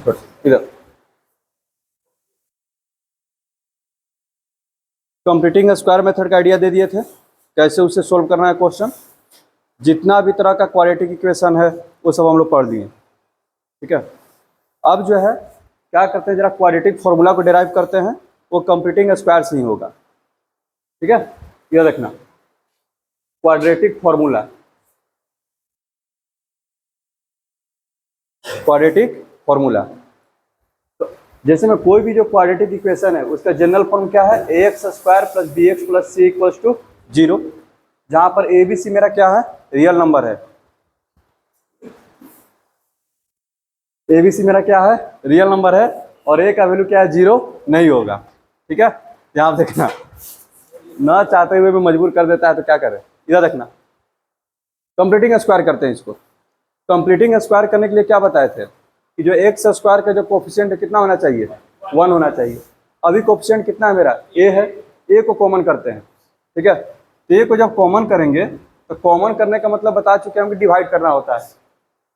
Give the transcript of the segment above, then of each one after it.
इधर completing square method का idea दे दिए थे, कैसे उसे सोल्व करना है क्वेश्चन। जितना भी तरह का क्वाड्रेटिक इक्वेशन है वो सब हम लोग पढ़ लिए, ठीक है। अब जो है क्या करते हैं, जरा क्वाड्रेटिक फॉर्मूला को डिराइव करते हैं, वो कंप्लीटिंग स्क्वायर से ही होगा, ठीक है। ये देखना क्वाड्रेटिक फॉर्मूला, क्वाड्रेटिक फॉर्मूला। तो जैसे में कोई भी जो क्वाड्रेटिक इक्वेशन है उसका जनरल फॉर्म क्या है, a x square plus b x plus c equals to 0, जहां पर ए बी सी मेरा क्या है, रियल नंबर है। ए बी सी मेरा क्या है, रियल नंबर है, और ए का वैल्यू क्या है, 0 नहीं होगा, ठीक है। यहाँ देखना, ना चाहते हुए भी मजबूर कर देता है तो क्या करें। इधर देखना कंप्लीटिंग स्क्वायर करते हैं इसको। कंप्लीटिंग स्क्वायर करने के लिए क्या बताए थे कि जो एक्स स्क्वायर का जो कोफिशिएंट है कितना होना चाहिए, 1 होना चाहिए। अभी कोफिशिएंट कितना है मेरा, ए है, ए को कॉमन करते हैं, ठीक है। तो ए को जब कॉमन करेंगे तो कॉमन करने का मतलब बता चुके हैं हम कि डिवाइड करना होता है,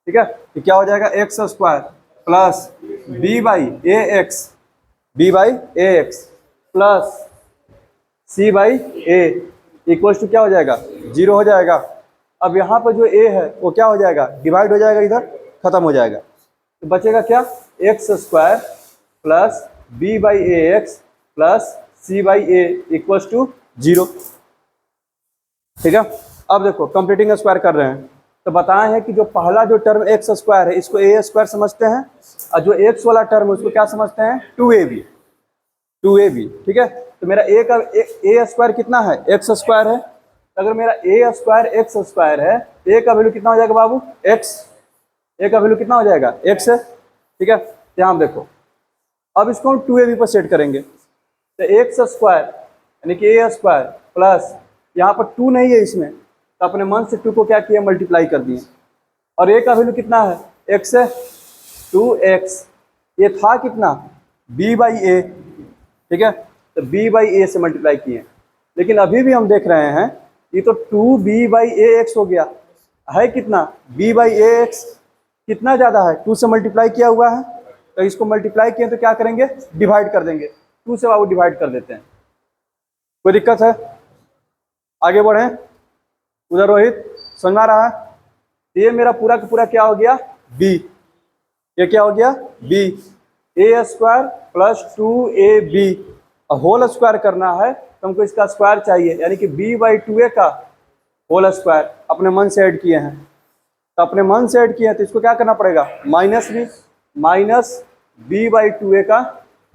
ठीक है। तो क्या हो जाएगा, x square plus b by a x, b by a x plus c by a equals to क्या हो जाएगा, 0 हो जाएगा। अब यहाँ पर जो ए है वो क्या हो जाएगा, डिवाइड हो जाएगा, इधर खत्म हो जाएगा। तो बचेगा क्या, x square plus b by a x plus c by a equals to 0, ठीक है। अब देखो कंप्लीटिंग स्क्वायर कर रहे हैं तो बताए हैं कि जो पहला जो टर्म एक्स स्क्वायर है इसको ए स्क्वायर समझते हैं, और जो एक्स वाला टर्म है उसको क्या समझते हैं, 2ab, 2ab, ठीक है। तो मेरा ए का ए स्क्वायर कितना है, एक्स स्क्वायर है। अगर मेरा ए स्क्वायर एक्स स्क्वायर है, ए का वैल्यू कितना हो जाएगा बाबू, एक्स, ए का वैल्यू कितना हो जाएगा, एक्स है, ठीक है। यहाँ देखो अब इसको हम 2ab पर सेट करेंगे, तो एक्स स्क्वायर यानी कि ए स्क्वायर प्लस यहाँ पर 2 नहीं है इसमें, तो अपने मन से 2 को क्या किया, मल्टीप्लाई कर दिए, और ए का वैल्यू कितना है, एक्स है, 2x, ये था कितना, b बाई ए, ठीक है। तो b बाई ए से मल्टीप्लाई किए, लेकिन अभी भी हम देख रहे हैं ये तो 2b बाई ए एक्स हो गया है, कितना, b बाई ए एक्स, कितना ज़्यादा है, 2 से मल्टीप्लाई किया हुआ है, तो इसको मल्टीप्लाई किए तो क्या करेंगे, डिवाइड कर देंगे, 2 से बाबू डिवाइड कर देते हैं। कोई दिक्कत है, आगे बढ़ें। उधर रोहित समझ में आ रहा है, ये मेरा पूरा का पूरा क्या हो गया, b, ये क्या हो गया, b, a square plus 2ab, whole square करना है तो हमको इसका स्क्वायर चाहिए, यानी कि b बाई 2a का होल स्क्वायर अपने मन से ऐड किए हैं, तो अपने मन से ऐड किए हैं तो इसको क्या करना पड़ेगा, minus b, minus b by 2a का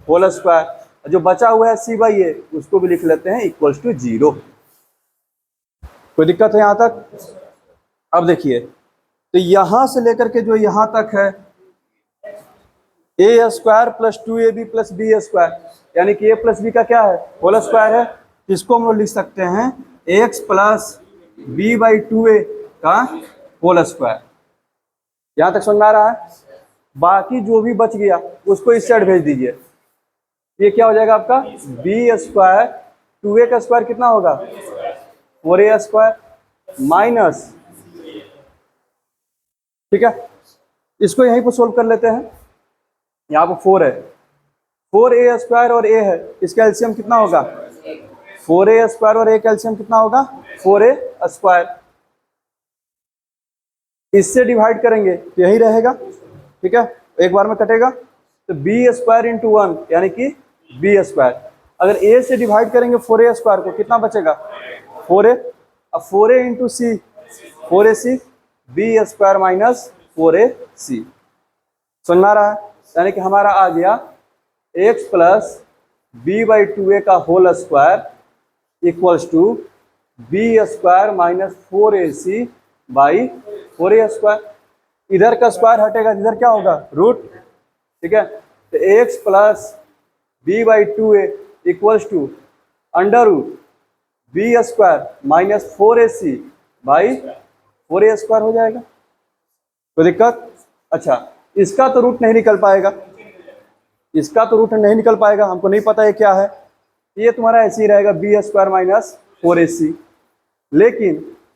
होल स्क्वायर, जो बचा हुआ है c बाई a उसको भी लिख लेते हैं इक्वल्स टू 0। कोई दिक्कत है यहाँ तक। अब देखिए तो यहाँ से लेकर के जो यहाँ तक है a square plus 2ab plus b square, यानी कि ए प्लस बी का क्या है, होल स्क्वायर है, इसको हम लोग लिख सकते हैं x plus b by 2a का होल स्क्वायर। यहाँ तक समझ में आ रहा है। बाकी जो भी बच गया उसको इस साइड भेज दीजिए, ये क्या हो जाएगा आपका, बी स्क्वायर, 2a का स्क्वायर कितना होगा, 4a स्क्वायर माइनस, ठीक है। इसको यहीं पर सोल्व कर लेते हैं, यहाँ पर 4 है, 4a स्क्वायर और a है, इसका एलसीएम कितना होगा, 4a स्क्वायर और a का एलसीएम कितना होगा, 4a स्क्वायर। इससे डिवाइड करेंगे तो यही रहेगा, ठीक है, एक बार में कटेगा, तो b स्क्वायर इंटू 1 यानी कि b स्क्वायर। अगर a से डिवाइड करेंगे 4a स्क्वायर को, कितना बचेगा, 4a, अब 4a इंटू सी, 4ac, b square minus 4ac। समझ में आ रहा है, यानी कि हमारा आ गया x plus b by 2a का whole square equals to b square minus 4ac by 4a square. इधर का स्क्वायर हटेगा, इधर क्या होगा, रूट, ठीक है। तो x plus b by 2a equals to under root b square minus 4ac by 4a square हो जाएगा। कोई दिक्कत, अच्छा इसका तो रूट नहीं निकल पाएगा, इसका तो रूट नहीं निकल पाएगा, हमको नहीं पता है क्या है, ये तुम्हारा ऐसे ही रहेगा बी स्क्वायर माइनस 4ac। लेकिन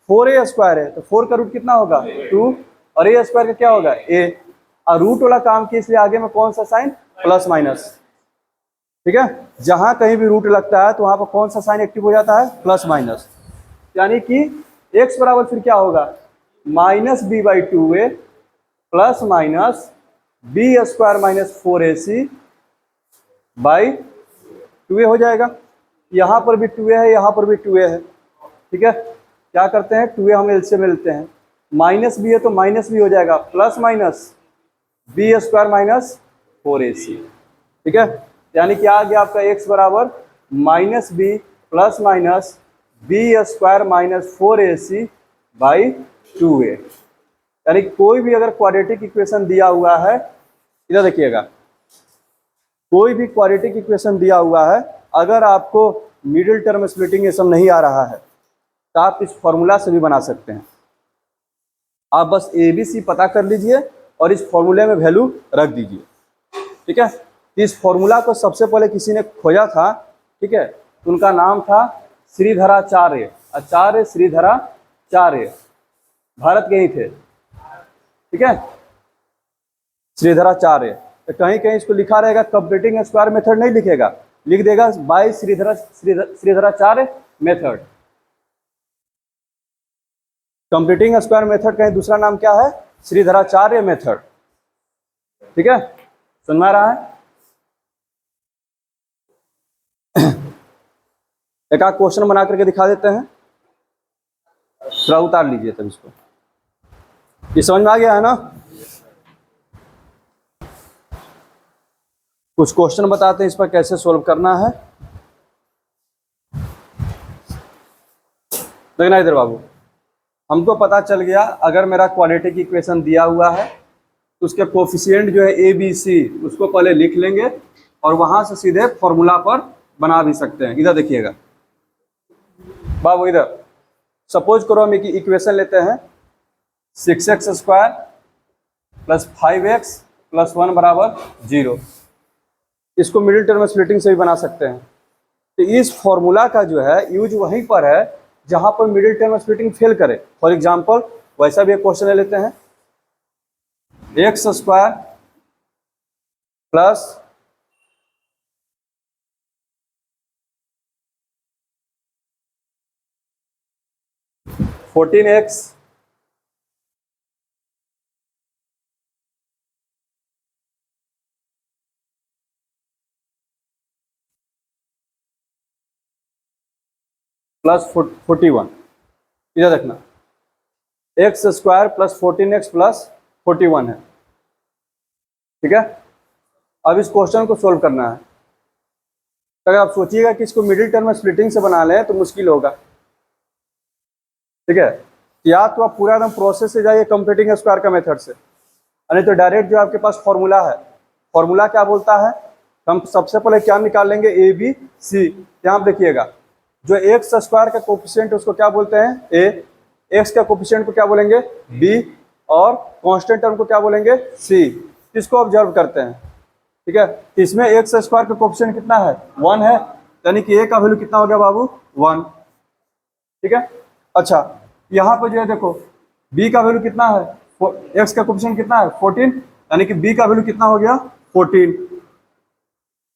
4a स्क्वायर है तो 4 का रूट कितना होगा, 2, और a स्क्वायर का क्या होगा, a। और रूट वाला काम किया इसलिए आगे में कौन सा साइन, प्लस माइनस। ठीक है, जहां कहीं भी रूट लगता है तो वहां पर कौन सा साइन एक्टिव हो जाता है, प्लस माइनस। यानी कि x बराबर फिर क्या होगा, minus b by two a plus minus b square minus 4ac by 2a हो जाएगा। यहाँ पर भी 2a है, यहाँ पर भी 2a है। ठीक है, क्या करते हैं, 2a हम एलसीएम में लेते हैं, माइनस बी है तो माइनस बी हो जाएगा, plus minus b square minus 4ac। ठीक है, यानी कि आ गया आपका x बराबर minus b plus minus b square minus 4ac by 2a। यानी कोई भी अगर क्वाड्रेटिक इक्वेशन दिया हुआ है, इधर देखिएगा, कोई भी क्वाड्रेटिक इक्वेशन दिया हुआ है, अगर आपको मिडिल टर्म स्प्लिटिंग ये सब नहीं आ रहा है तो आप इस फॉर्मूला से भी बना सकते हैं। आप बस ABC पता कर लीजिए और इस फॉर्मूले में वैल्यू रख दीजिए। ठीक है, इस फॉर्मूला को सबसे पहले किसी ने खोजा था। ठीक है, उनका नाम था श्रीधराचार्य, आचार्य श्रीधराचार्य, भारत के ही थे। ठीक है, श्रीधराचार्य। तो कहीं कहीं इसको लिखा रहेगा कंप्लीटिंग स्क्वायर मेथड, नहीं लिखेगा, लिख देगा by Shridharacharya method. Completing square method का दूसरा नाम क्या है, श्रीधराचार्य मेथड। ठीक है, समझ में आ रहा है। एक आध क्वेश्चन बना करके दिखा देते हैं, थोड़ा उतार लीजिए तब इसको, ये समझ में आ गया है ना। कुछ क्वेश्चन बताते हैं इस पर कैसे सोल्व करना है। देखना इधर बाबू, हमको पता चल गया अगर मेरा क्वाड्रेटिक इक्वेशन दिया हुआ है तो उसके कोफिशिएंट जो है ABC उसको पहले लिख लेंगे और वहां से सीधे फॉर्मूला पर बना भी सकते हैं। इधर देखिएगा बाबू, इधर सपोज करो हम इक्वेशन लेते हैं 6x square plus 5x plus 1 बराबर 0। इसको मिडिल टर्म स्प्लिटिंग से भी बना सकते हैं। तो इस फॉर्मूला का जो है यूज वहीं पर है जहां पर मिडिल टर्म स्प्लिटिंग फेल करे। फॉर एग्जांपल वैसा भी एक क्वेश्चन ले लेते हैं, x square plus 14x plus 41। इधर देखना, x square plus 14x plus 41 है। ठीक है, अब इस क्वेश्चन को सोल्व करना है। तो अगर आप सोचिएगा कि इसको मिडिल टर्म में स्प्लिटिंग से बना लें तो मुश्किल होगा। ठीक है, या तो आप पूरा एकदम प्रोसेस से जाइए कंप्लीटिंग स्क्वायर का मेथड से, नहीं तो डायरेक्ट जो आपके पास फॉर्मूला है, फॉर्मूला क्या बोलता है, हम सबसे पहले क्या निकाल लेंगे, ABC। यहाँ देखिएगा, जो एक्स स्क्वायर का कोफिशिएंट उसको क्या बोलते हैं, A, एक्स का कोफिशिएंट को क्या बोलेंगे, B, और कांस्टेंट टर्म को क्या बोलेंगे, C। इसको ऑब्जर्व करते हैं। ठीक है, इसमें एक्स स्क्वायर का कोफिशिएंट कितना है, 1 है, यानी कि A का वैल्यू कितना हो गया बाबू, 1। ठीक है, अच्छा यहाँ पर जो है देखो B का वैल्यू कितना है, एक्स का कोफिशिएंट कितना है, 14, यानी कि B का वैल्यू कितना हो गया, 14।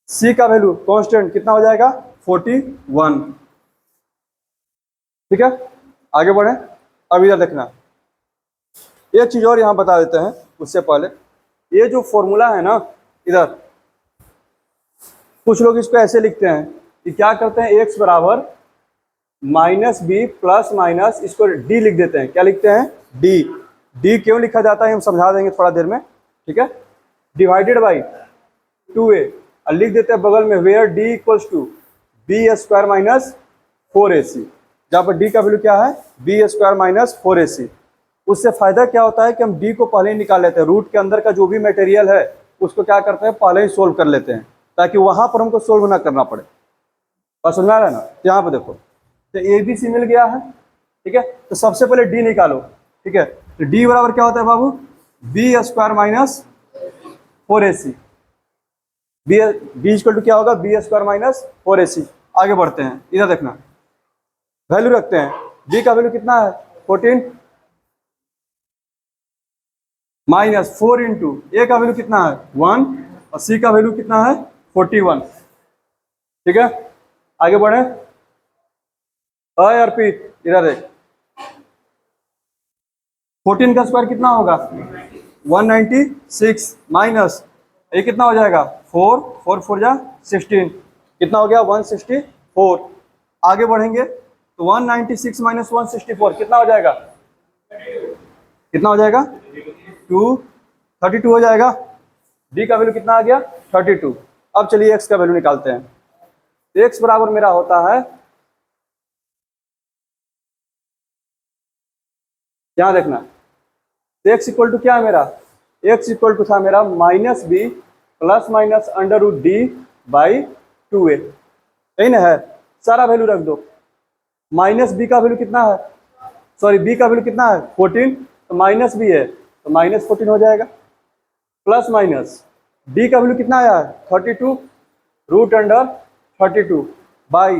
C का वैल्यू कांस्टेंट कितना हो जाएगा, 41। ठीक है, आगे बढ़े। अब इधर देखना, एक चीज और यहां बता देते हैं उससे पहले, ये जो फॉर्मूला है ना, इधर कुछ लोग इसको ऐसे लिखते हैं कि क्या करते हैं, x बराबर माइनस बी प्लस माइनस, इसको d लिख देते हैं। क्या लिखते हैं, d क्यों लिखा जाता है हम समझा देंगे थोड़ा देर में। ठीक है, डिवाइडेड बाई 2a, और लिख देते हैं बगल में where d equals to b square minus 4ac, जहाँ पर d का वैल्यू क्या है, बी स्क्वायर माइनस 4ac। उससे फायदा क्या होता है कि हम d को पहले ही निकाल लेते हैं, रूट के अंदर का जो भी मटेरियल है उसको क्या करते हैं, पहले ही सोल्व कर लेते हैं, ताकि वहां पर हमको सोल्व ना करना पड़े। बस समझ आ रहा है ना। यहाँ पर देखो, तो ABC मिल गया है। ठीक है, तो सबसे पहले d निकालो। ठीक है, तो d बराबर क्या होता है बाबू, b square minus 4ac। B equal to क्या होगा, बी स्क्वायर माइनस 4ac। आगे बढ़ते हैं, इधर देखना, वैल्यू रखते हैं, b का वैल्यू कितना है, 14, माइनस 4 इंटू ए का वैल्यू कितना है 1 और सी का वैल्यू कितना है 41। ठीक है, आगे बढ़े। और पी इधर देख, 14 का स्क्वायर कितना होगा 196 माइनस ये कितना हो जाएगा 4 4 4 जा 16, कितना हो गया 164। आगे बढ़ेंगे तो 196 माइनस 164 कितना हो जाएगा, कितना हो जाएगा 32 हो जाएगा। डी का वैल्यू कितना आ गया 32। अब चलिए एक्स का वैल्यू निकालते हैं। एक्स बराबर मेरा होता है, यहाँ देखना, एक्स इक्वल टू क्या है मेरा, एक्स इक्वल टू था मेरा minus b plus minus under root d by 2a, यही ना है। सारा वैल्यू रख दो। माइनस बी का वैल्यू कितना है, सॉरी बी का वैल्यू कितना है 14, तो माइनस बी है तो माइनस 14 हो जाएगा, प्लस माइनस डी का वैल्यू कितना आया है 32 रूट अंडर 32 बाई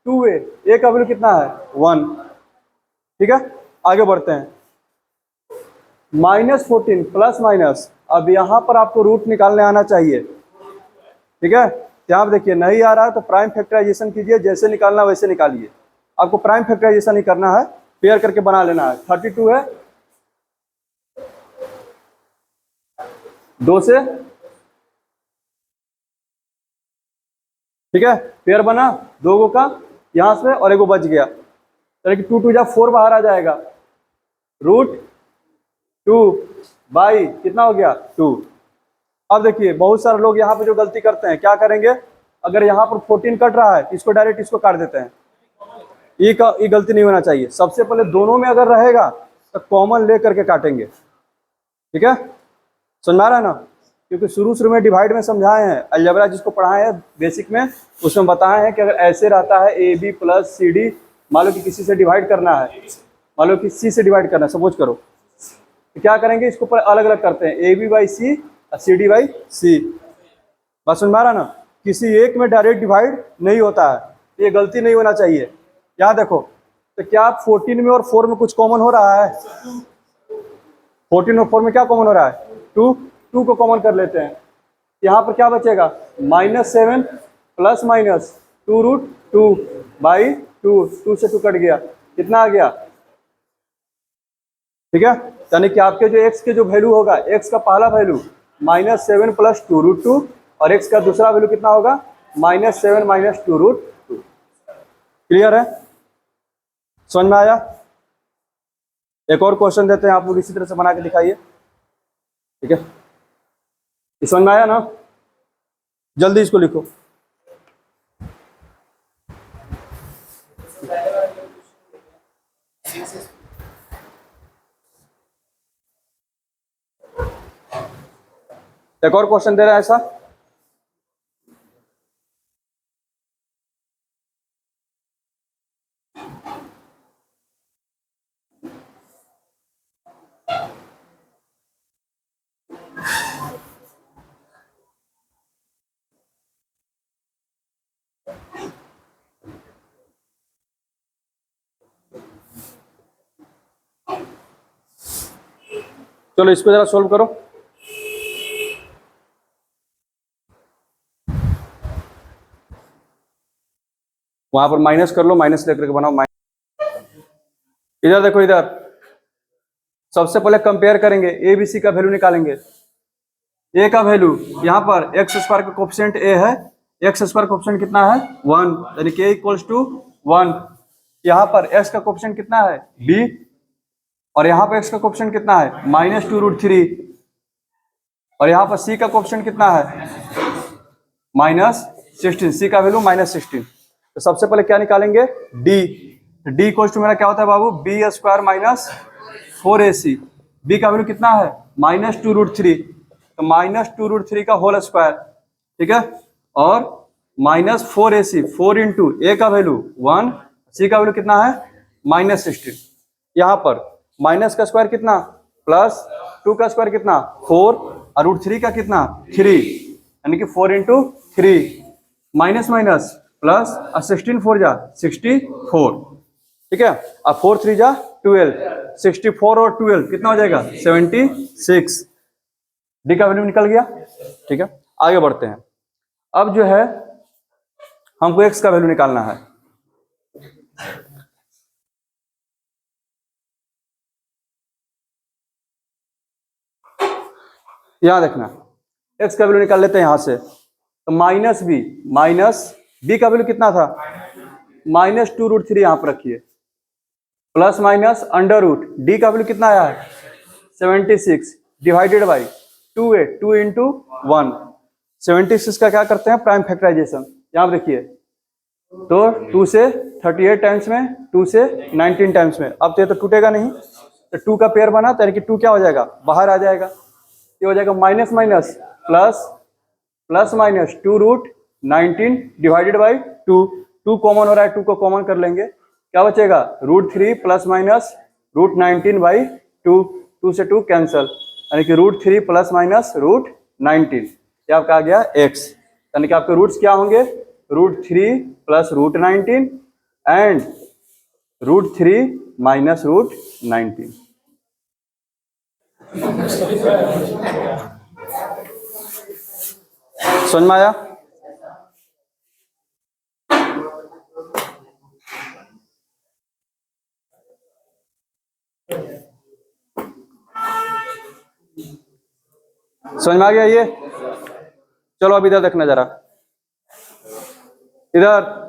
2a, ए का वैल्यू कितना है 1। ठीक है, आगे बढ़ते हैं। -14 प्लस माइनस, अब यहाँ पर आपको रूट निकालने आना चाहिए। ठीक है, यहाँ पे देखिए नहीं आ रहा है तो प्राइम फैक्टराइजेशन कीजिए, जैसे निकालना वैसे निकालिए। आपको प्राइम फैक्टराइजेशन ही करना है, पेयर करके बना लेना है। 32 है 2 से, ठीक है पेयर बना 2 गो का यहाँ से और 1 गो बच गया, यानी कि 2 2 जा 4 बाहर आ जाएगा, रूट 2 बाई कितना हो गया 2। अब देखिए बहुत सारे लोग यहाँ पे जो गलती करते हैं क्या करेंगे, अगर यहाँ पर 14 कट रहा है इसको डायरेक्ट इसको काट देते हैं। ये गलती नहीं होना चाहिए। सबसे पहले दोनों में अगर रहेगा तो कॉमन ले करके काटेंगे। ठीक है, समझ में आ रहा है ना, क्योंकि शुरू में डिवाइड में समझाए हैं, अलजेब्रा जिसको पढ़ाए हैं बेसिक में उसमें बताए हैं कि अगर ऐसे रहता है a b plus c d, मान लो कि किसी से डिवाइड करना है, मान लो कि सी से डिवाइड करना है सपोज करो, तो क्या करेंगे इसको पर अलग अलग करते हैं, ए बी बाई सी और सी डी बाई सी। बात समझ में आ रहा ना, किसी एक में डायरेक्ट डिवाइड नहीं होता है, ये गलती नहीं होना चाहिए। यहाँ देखो तो क्या 14 में और 4 में कुछ कॉमन हो रहा है, 14 और 4 में क्या कॉमन हो रहा है 2 को कॉमन कर लेते हैं। यहाँ पर क्या बचेगा -7 प्लस माइनस 2 रूट 2 बाई 2 से 2 कट गया, कितना आ गया। ठीक है, यानी कि आपके जो x के जो वैल्यू होगा, x का पहला वैल्यू -7 प्लस 2 रूट 2 और x का दूसरा वैल्यू कितना होगा -7 माइनस 2 रूट 2। क्लियर है, समझ में आया। एक और क्वेश्चन देते हैं, आप लोग इसी तरह से बना के दिखाइए। ठीक है, समझ में आया ना, जल्दी इसको लिखो। एक और क्वेश्चन दे रहा है ऐसा, चलो इसको जरा सोल्व करो। वहां पर माइनस कर लो, माइनस लेकर के बनाओ। इधर देखो, इधर सबसे पहले कंपेयर करेंगे, ए बी सी का वैल्यू निकालेंगे। ए का वैल्यू यहाँ पर एक्स स्क्वायर का कोफिशिएंट ए है, एक्स स्क्वायर कोफिशिएंट कितना है 1, यानी कि इक्वल्स टू 1। यहाँ पर एक्स का कोफिशिएंट कितना है बी, और यहाँ पर एक्स का कोफिशिएंट कितना है -2 रूट 3, और यहाँ पर सी का कोफिशिएंट कितना है -16, सी का वैल्यू -16। तो सबसे पहले क्या निकालेंगे डी, डी इक्वल्स टू मेरा क्या होता है बाबू b square minus 4ac, b का वैल्यू कितना है -2 रूट 3, तो -2 रूट 3 का होल स्क्वायर। ठीक है, और -4ac 4 इंटू ए का वैल्यू 1, सी का वैल्यू कितना है -16। यहाँ पर माइनस का स्क्वायर कितना प्लस 2 का स्क्वायर कितना 4 और रूट 3 का कितना 3, यानी कि 4 इंटू 3 माइनस माइनस प्लस और 16 4 जा 64। ठीक है, अब 4 3 जा 12, 64 और 12 कितना हो जाएगा 76। डी का वैल्यू निकल गया। ठीक है, आगे बढ़ते हैं। अब जो है हमको एक्स का वैल्यू निकालना है। यहां देखना, एक्स का वैल्यू निकाल लेते हैं यहां से। तो माइनस बी का वैल्यू कितना था, -2√3 यहां पर रखिए, plus minus under root, d का वैल्यू कितना आया है 76 डिवाइडेड बाई 2a, 2 इंटू 1। 76 का क्या करते हैं प्राइम फैक्टराइजेशन। यहां पर देखिए, तो 2 से 38 टाइम्स में, 2 से 19 टाइम्स में। अब तो ये तो टूटेगा नहीं, तो 2 का पेयर बना, तो यानी कि 2 क्या हो जाएगा बाहर आ जाएगा। ये हो जाएगा minus minus plus, plus minus 2√19 divided by 2। 2 common हो रहा है, 2 को कॉमन कर लेंगे, क्या बचेगा √3 प्लस माइनस √19 बाई 2। 2 से 2 कैंसल, यानी कि √3 प्लस माइनस √19, ये आपका आ गया x। यानी कि आपके रूट्स क्या होंगे, √3 प्लस √19 एंड √3 माइनस √19। समझ में आया? समझ में आ गया ये? चलो अब इधर देखना जरा, इधर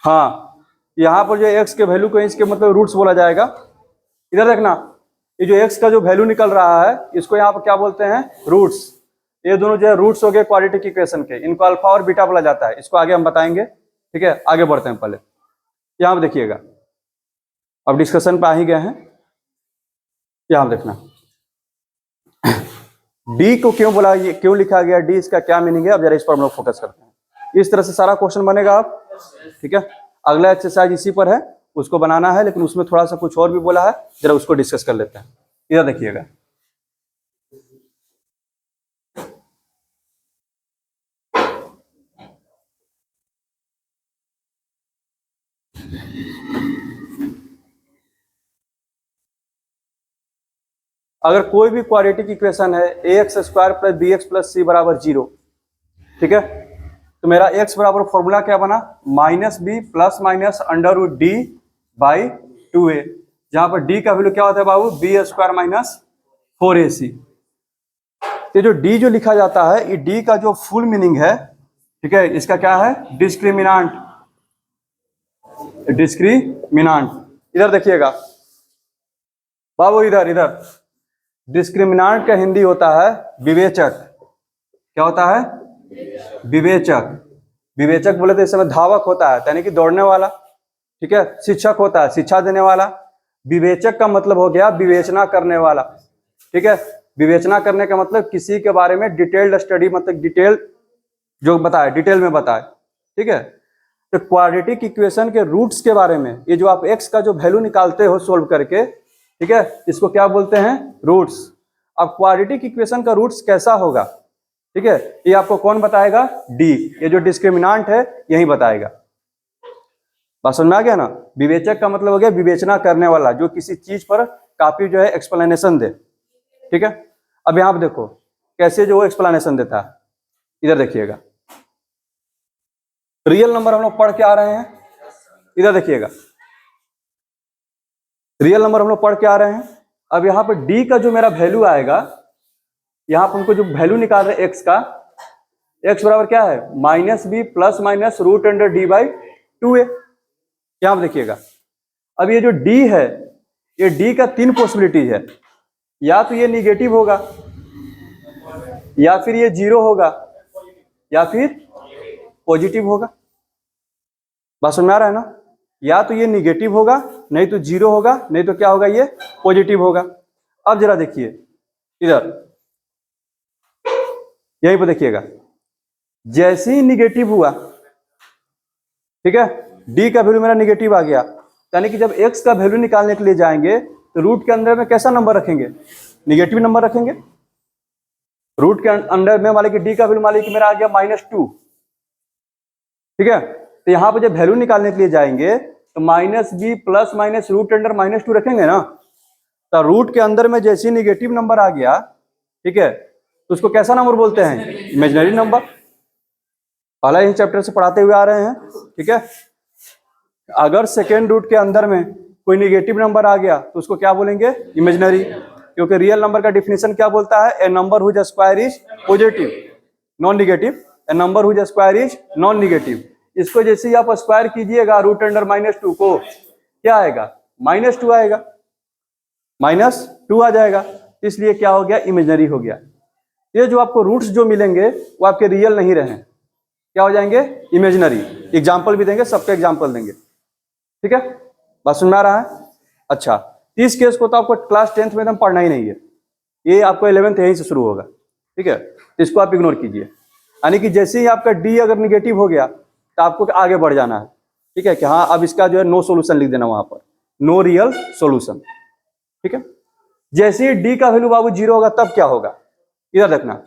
हाँ, यहाँ पर जो x के वैल्यू को इसके मतलब रूट्स बोला जाएगा। इधर देखना, ये जो x का जो वैल्यू निकल रहा है इसको यहाँ पर क्या बोलते हैं रूट्स। ये दोनों जो है रूट्स हो गए क्वाड्रेटिक इक्वेशन के, इनको अल्फा और बीटा बोला जाता है। इसको आगे हम बताएंगे। ठीक है, आगे बढ़ते हैं। पहले यहाँ पर देखिएगा, अब डिस्कशन पे आ ही गए हैं। यहाँ देखना, डी को क्यों बोला, ये क्यों लिखा गया, डी इसका क्या मीनिंग है, अब जरा इस पर हम लोग फोकस करते हैं। इस तरह से सारा क्वेश्चन बनेगा आप। ठीक है, अगला एक्सरसाइज इसी पर है, उसको बनाना है, लेकिन उसमें थोड़ा सा कुछ और भी बोला है, जरा उसको डिस्कस कर लेते हैं। इधर देखिएगा, अगर कोई भी क्वाड्रेटिक इक्वेशन है ax square plus bx plus c बराबर 0, ठीक है, तो मेरा x बराबर फॉर्मूला क्या बना, -b plus minus under root d by 2a, जहां पर d का वैल्यू क्या होता है बाबू, b स्क्वायर माइनस 4ac। ये जो d जो लिखा जाता है, ये d का जो फुल मीनिंग है, ठीक है, इसका क्या है, डिस्क्रिमिनांट। डिस्क्रिमिनांट, इधर देखिएगा बाबू, इधर इधर डिस्क्रिमिनांट का हिंदी होता है विवेचक। क्या होता है, विवेचक। विवेचक बोले तो इस समय धावक होता है, यानी कि दौड़ने वाला। ठीक है, शिक्षक होता है शिक्षा देने वाला। विवेचक का मतलब हो गया विवेचना करने वाला। ठीक है, विवेचना करने का मतलब किसी के बारे में डिटेल्ड स्टडी, मतलब डिटेल जो बताए, डिटेल में बताए। ठीक है, तो क्वाड्रेटिक इक्वेशन के रूट्स के बारे में, ये जो आप x का जो वैल्यू निकालते हो सोल्व करके, ठीक है, इसको क्या बोलते हैं, रूट्स। अब क्वाड्रेटिक इक्वेशन का रूट्स कैसा होगा, ठीक है, ये आपको कौन बताएगा, डी, ये जो डिस्क्रिमिनांट है यही बताएगा। बात समझ में आ गया ना? विवेचक का मतलब हो गया विवेचना करने वाला, जो किसी चीज पर काफी जो है एक्सप्लेनेशन दे। ठीक है, अब यहां पर देखो कैसे जो एक्सप्लेनेशन देता है, इधर देखिएगा, रियल नंबर हम लोग पढ़ के आ रहे हैं। इधर देखिएगा, रियल नंबर हम लोग पढ़ के आ रहे हैं। अब यहाँ पर डी का जो मेरा वैल्यू आएगा, यहाँ पर हमको जो वैल्यू निकाल रहे हैं एक्स का, एक्स बराबर क्या है, -b plus minus root under d by 2a। यहाँ पर देखिएगा, अब ये जो डी है, ये डी का 3 पॉसिबिलिटीज है, या तो ये निगेटिव होगा, या फिर ये 0 होगा, या फिर पॉजिटिव होगा। बात समझ में आ रहा है ना? या तो ये निगेटिव होगा, नहीं तो 0 होगा, नहीं तो क्या होगा, ये पॉजिटिव होगा। अब जरा देखिए इधर, यहीं पर देखिएगा, जैसे ही निगेटिव हुआ, ठीक है, डी का वैल्यू मेरा निगेटिव आ गया, यानी कि जब एक्स का वैल्यू निकालने के लिए जाएंगे तो रूट के अंदर में कैसा नंबर रखेंगे, निगेटिव नंबर रखेंगे। रूट के अंदर में मान लीजिए डी का वैल्यू मान लीजिए मेरा आ गया -2, ठीक है, तो यहाँ पे जब वैल्यू निकालने के लिए जाएंगे तो minus b plus minus root under minus 2 रखेंगे ना, तो रूट के अंदर में जैसे निगेटिव नंबर आ गया, ठीक है, तो उसको कैसा नंबर बोलते हैं? Imaginary number. पहला ही चैप्टर से पढ़ाते हुए आ रहे हैं, ठीक है। अगर सेकेंड रूट के अंदर में कोई निगेटिव नंबर आ गया तो उसको क्या बोलेंगे? इमेजिनरी। क्योंकि रियल नंबर का डिफिनेशन क्या बोलता है? A number whose square is positive non negative, a number whose square is non negative. इसको जैसे ही आप स्क्वायर कीजिएगा रूट अंडर माइनस 2 को, क्या आएगा? -2 आएगा, -2 आ जाएगा, इसलिए क्या हो गया? इमेजिनरी हो गया। ये जो आपको रूट्स जो मिलेंगे वो आपके रियल नहीं रहे, क्या हो जाएंगे? इमेजिनरी। एग्जाम्पल भी देंगे, सबके एग्जाम्पल देंगे, ठीक है। बात सुन में आ रहा है? अच्छा, इस केस को तो आपको क्लास 10th में एकदम पढ़ना ही नहीं है, ये आपको 11th यहीं से शुरू होगा, ठीक है। इसको आप इग्नोर कीजिए। यानी कि जैसे ही आपका डी अगर निगेटिव हो गया तो आपको आगे बढ़ जाना है, ठीक है, कि हाँ अब इसका जो है नो सोल्यूशन लिख देना वहां पर, नो रियल सोल्यूशन, ठीक है। जैसे ही डी का वैल्यू बाबू 0 होगा तब क्या होगा? इधर देखना,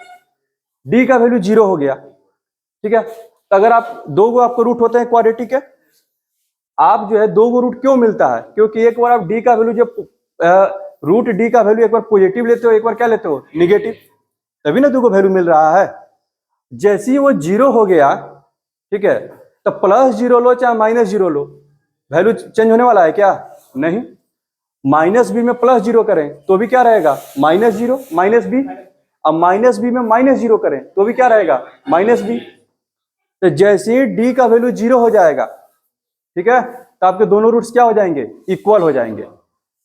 डी का वैल्यू 0 हो गया, ठीक है। तो अगर आप दो गो आपको रूट होते हैं क्वाड्रेटिक के, आप जो है दो गो रूट क्यों मिलता है? क्योंकि एक बार आप डी का वैल्यू जब रूट डी का वैल्यू एक बार पॉजिटिव लेते हो, एक बार क्या लेते हो? निगेटिव, तभी ना दो को वैल्यू मिल रहा है। जैसे ही वो 0 हो गया, ठीक है, तो +0 लो चाहे -0 लो, वैल्यू चेंज होने वाला है क्या? नहीं। -b में +0 करें तो भी क्या रहेगा? -0 -b। अब -b में -0 करें तो भी क्या रहेगा? -b। तो जैसे ही d का वैल्यू 0 हो जाएगा, ठीक है, तो आपके दोनों रूट्स क्या हो जाएंगे? इक्वल हो जाएंगे।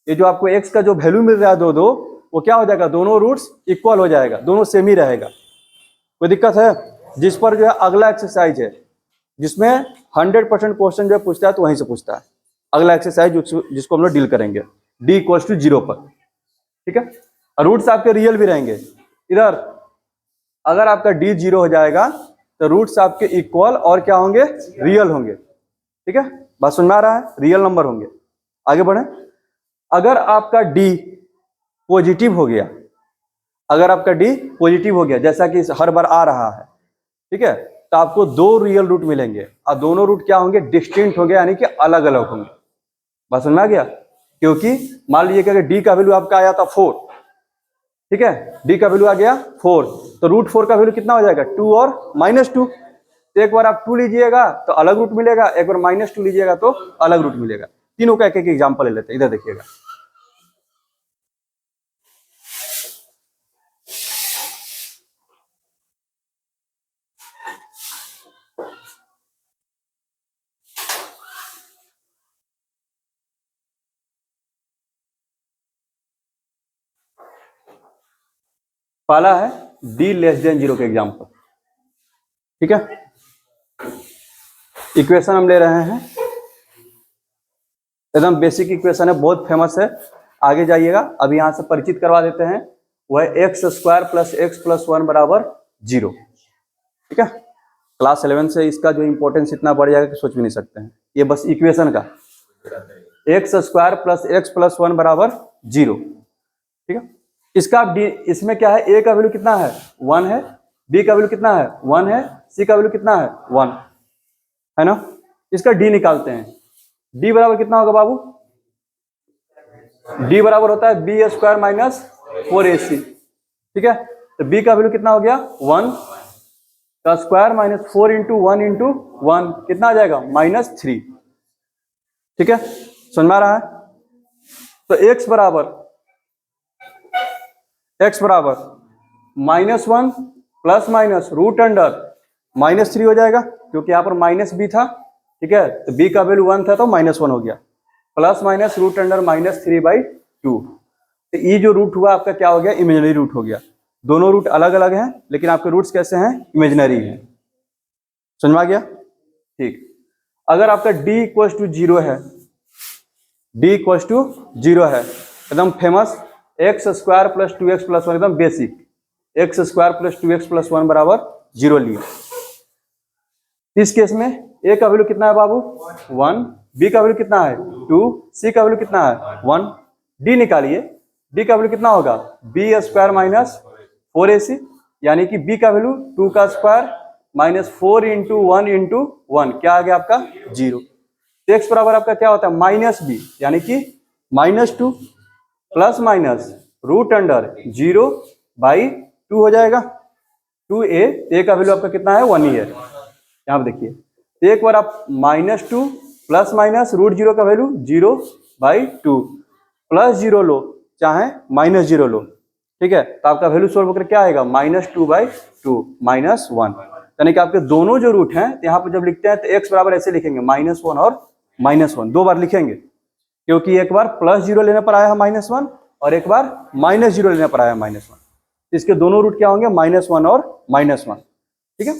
ये जो आपको x का जो वैल्यू मिल रहा है 2 वो क्या हो जाएगा? दोनों रूट्स इक्वल हो जाएगा, दोनों सेम ही रहेगा। कोई दिक्कत है? जिस पर जो है अगला एक्सरसाइज है जिसमें 100% क्वेश्चन जो पूछता है तो वहीं से पूछता है। अगला एक्सरसाइज जिसको हम लोग डील करेंगे d = 0 पर, ठीक है। और रूट्स आपके रियल भी रहेंगे। इधर अगर आपका d 0 हो जाएगा तो रूट्स आपके इक्वल और क्या होंगे? रियल होंगे, ठीक है। बात सुन में आ रहा है? रियल नंबर होंगे। आगे बढ़े। अगर आपका d पॉजिटिव हो गया, अगर आपका d पॉजिटिव हो गया जैसा कि हर बार आ रहा है, ठीक है, तो आपको 2 रियल रूट मिलेंगे और दोनों रूट क्या होंगे? डिस्टिंक्ट होंगे, यानी कि अलग अलग होंगे। बात समझ में आ गया? क्योंकि मान लीजिए कि डी का वैल्यू आपका आया था 4, ठीक है, डी का वैल्यू आ गया 4, तो √4 का वैल्यू कितना हो जाएगा? 2 और -2। तो एक बार आप 2 लीजिएगा तो अलग रूट मिलेगा, एक बार -2 लीजिएगा तो अलग रूट मिलेगा। तीनों का एक एक एग्जाम्पल ले लेते हैं। इधर देखिएगा, पहला है d <0 के एग्जाम्पल, ठीक है। इक्वेशन हम ले रहे हैं, एकदम बेसिक इक्वेशन है, बहुत फेमस है। आगे जाइएगा, अभी यहां से परिचित करवा देते हैं। वह x² + x + 1 = 0, ठीक है। क्लास 11 से इसका जो इंपॉर्टेंस इतना बढ़ जाएगा कि सोच भी नहीं सकते हैं। ये बस इक्वेशन का x² + x + 1 = 0, ठीक है। इसका इसमें क्या है? a का वैल्यू कितना है? 1 है, b का वैल्यू कितना है? 1 है, c का वैल्यू कितना है? 1 है ना। इसका d निकालते हैं। d बराबर कितना होगा बाबू? d बराबर होता है b² - 4ac, ठीक है। तो b का वैल्यू कितना हो गया? 1 का स्क्वायर -4 × 1 × 1 कितना आ जाएगा? -3, ठीक है। समझ में आ रहा है? तो x बराबर -1 ± √√3 हो जाएगा, क्योंकि यहाँ पर -b था, ठीक है। तो b का वैल्यू 1 था तो -1 हो गया, ±√3/2। तो ये जो रूट हुआ आपका क्या हो गया? इमेजिनरी रूट हो गया। दोनों रूट अलग अलग हैं, लेकिन आपके रूट्स कैसे हैं? इमेजिनरी हैं। समझ में आ गया? ठीक। अगर आपका d = 0 है, d = 0 है, एकदम फेमस, x² + 2x + 1, एकदम बेसिक, x² + 2x + 1 = 0 लिया। इस केस में a का वैल्यू कितना है बाबू? 1, b का वैल्यू कितना है? 2, c का वैल्यू कितना है? 1। d निकालिए, d का वैल्यू कितना होगा? b² - 4ac, यानी कि b का वैल्यू 2 का स्क्वायर -4 इंटू 1 इंटू 1 क्या आ गया आपका 0। x बराबर आपका क्या होता है -b, यानी कि -2 प्लस माइनस रूट अंडर 0/2 हो जाएगा। 2a, a का वैल्यू आपका कितना है 1 ही है। यहाँ पे देखिए एक बार आप -2 प्लस माइनस रूट 0 का वैल्यू 0/2 प्लस 0 लो चाहे -0 लो, ठीक है, तो आपका वैल्यू सोल्व करके क्या आएगा -2/2 -1, यानी कि आपके दोनों जो रूट हैं यहाँ पर जब लिखते हैं तो x बराबर ऐसे लिखेंगे -1 और -1 दो बार लिखेंगे, क्योंकि एक बार +0 लेने पर आया है -1 और एक बार -0 लेने पर आया है -1, इसके दोनों रूट क्या होंगे -1 और -1, ठीक है।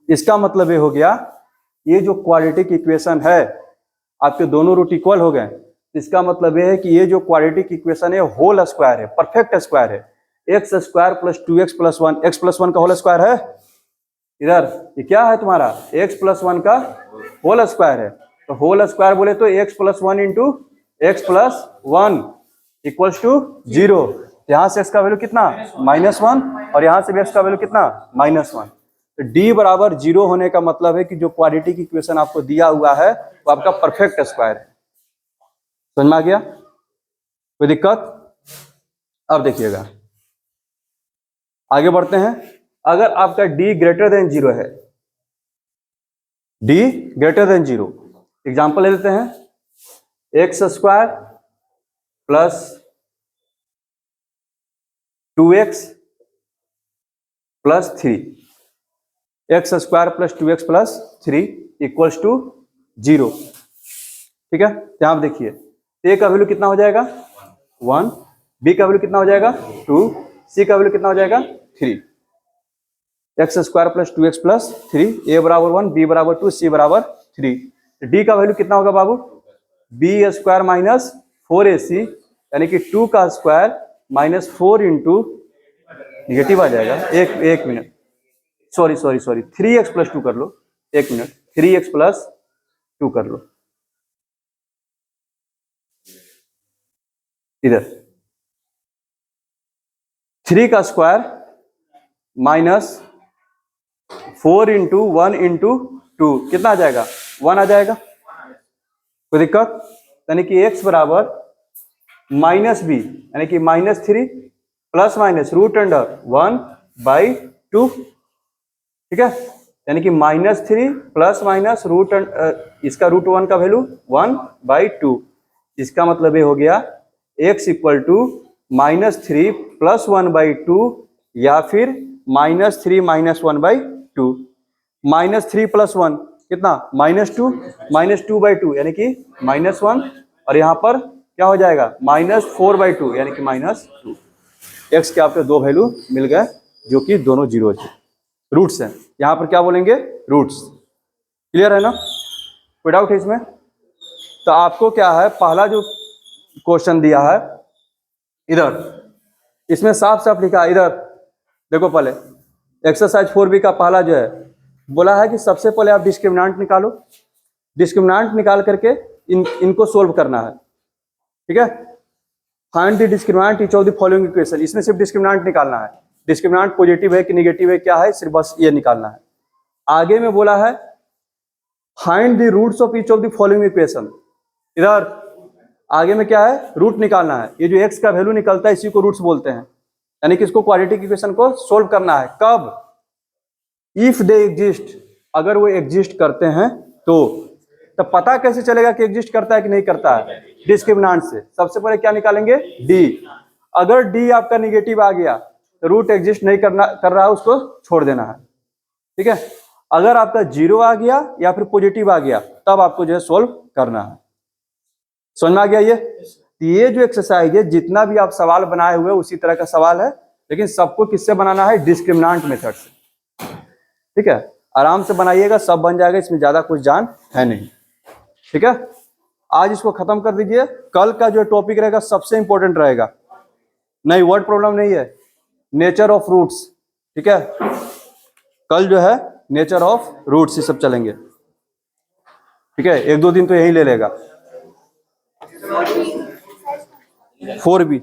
इसका मतलब ये हो गया ये जो क्वाड्रेटिक इक्वेशन है आपके दोनों रूट इक्वल हो गए, इसका मतलब ये है कि ये जो क्वाड्रेटिक इक्वेशन है होल स्क्वायर है, परफेक्ट स्क्वायर है। x square plus 2x plus 1 x plus 1 का होल स्क्वायर है, इधर ये क्या है तुम्हारा x प्लस 1 का होल स्क्वायर है, तो होल स्क्वायर बोले तो x plus 1 into x plus 1 equals to 0। यहाँ से x का वैल्यू कितना -1 और यहाँ से भी x का वैल्यू कितना -1, तो d बराबर 0 होने का मतलब है कि जो क्वाड्रेटिक इक्वेशन आपको दिया हुआ है वो आपका परफेक्ट स्क्वायर है। समझ में आ गया, कोई दिक्कत? अब देखिएगा आगे बढ़ते हैं। अगर आपका d ग्रेटर देन 0 है, d ग्रेटर देन 0, एग्जाम्पल ले लेते हैं x square plus 2x plus 3, x square plus 2x plus 3 equals to 0, ठीक है। यहाँ आप देखिए a का वैल्यू कितना हो जाएगा 1, b का वैल्यू कितना हो जाएगा 2, c का वैल्यू कितना हो जाएगा 3, x square plus 2x plus 3, a बराबर 1, b बराबर 2, c बराबर 3, d का वैल्यू कितना होगा बाबू b स्क्वायर माइनस 4ac, यानी कि 2 का स्क्वायर माइनस 4 इंटू निगेटिव आ जाएगा, एक मिनट, सॉरी 3x प्लस 2 कर लो, एक मिनट, 3x प्लस 2 कर लो, इधर 3 का स्क्वायर माइनस 4 इंटू 1 इंटू 2 कितना आ जाएगा 1 आ जाएगा, कोई दिक्कत? यानी कि x बराबर -b, यानी कि -3 प्लस माइनस रूट अंडर 1/2, ठीक है, यानी कि -3 प्लस माइनस रूट इसका रूट 1 का वैल्यू 1/2, इसका मतलब ये हो गया x इक्वल टू -3 प्लस 1/2 या फिर -3 माइनस 1/2, -3 प्लस 1 कितना -2, -2/2 यानी कि -1 और यहाँ पर क्या हो जाएगा -4/2 यानी कि -2। x के आपके दो वैल्यू मिल गए जो कि दोनों जीरो थे, रूट्स हैं, यहाँ पर क्या बोलेंगे रूट्स। क्लियर है ना, कोई डाउट है इसमें? तो आपको क्या है पहला जो क्वेश्चन दिया है इधर, इसमें साफ साफ लिखा है, इधर देखो पहले एक्सरसाइज 4b का पहला जो है बोला है कि सबसे पहले आप डिस्क्रिमिनेंट निकालो, डिस्क्रिमिनेंट निकाल करके इनको सोल्व करना है, ठीक है। Find the discriminant each of the following equation, इसमें सिर्फ डिस्क्रिमिनेंट निकालना है, डिस्क्रिमिनेंट पॉजिटिव है कि नेगेटिव है क्या है, सिर्फ बस ये निकालना है। आगे में बोला है find the roots of each of the following equation, इधर आगे में क्या है रूट निकालना है, ये जो x का वैल्यू निकलता है इसी को रूट्स बोलते हैं, यानी कि इसको क्वाड्रेटिक इक्वेशन को सोल्व करना है। कब? इफ दे एग्जिस्ट, अगर वो एग्जिस्ट करते हैं तो पता कैसे चलेगा कि एग्जिस्ट करता है कि नहीं करता है? डिस्क्रिमिनेंट से। सबसे पहले क्या निकालेंगे d, अगर d आपका निगेटिव आ गया तो रूट एग्जिस्ट नहीं कर रहा है उसको छोड़ देना है, ठीक है। अगर आपका 0 आ गया या फिर पॉजिटिव आ गया तब आपको जो है सोल्व करना है। समझ में आ गया? ये जो एक्सरसाइज है जितना भी आप सवाल बनाए हुए उसी तरह का सवाल है, लेकिन सबको किससे बनाना है? डिस्क्रिमिनेंट मेथड से, ठीक है। आराम से बनाइएगा, सब बन जाएगा, इसमें ज्यादा कुछ जान है नहीं, ठीक है। आज इसको खत्म कर दीजिए, कल का जो टॉपिक रहेगा सबसे इंपॉर्टेंट रहेगा, नहीं वर्ड प्रॉब्लम नहीं है, नेचर ऑफ रूट्स, ठीक है। कल जो है नेचर ऑफ रूट्स ये सब चलेंगे, ठीक है। 1-2 दिन तो यही ले लेगा। 4b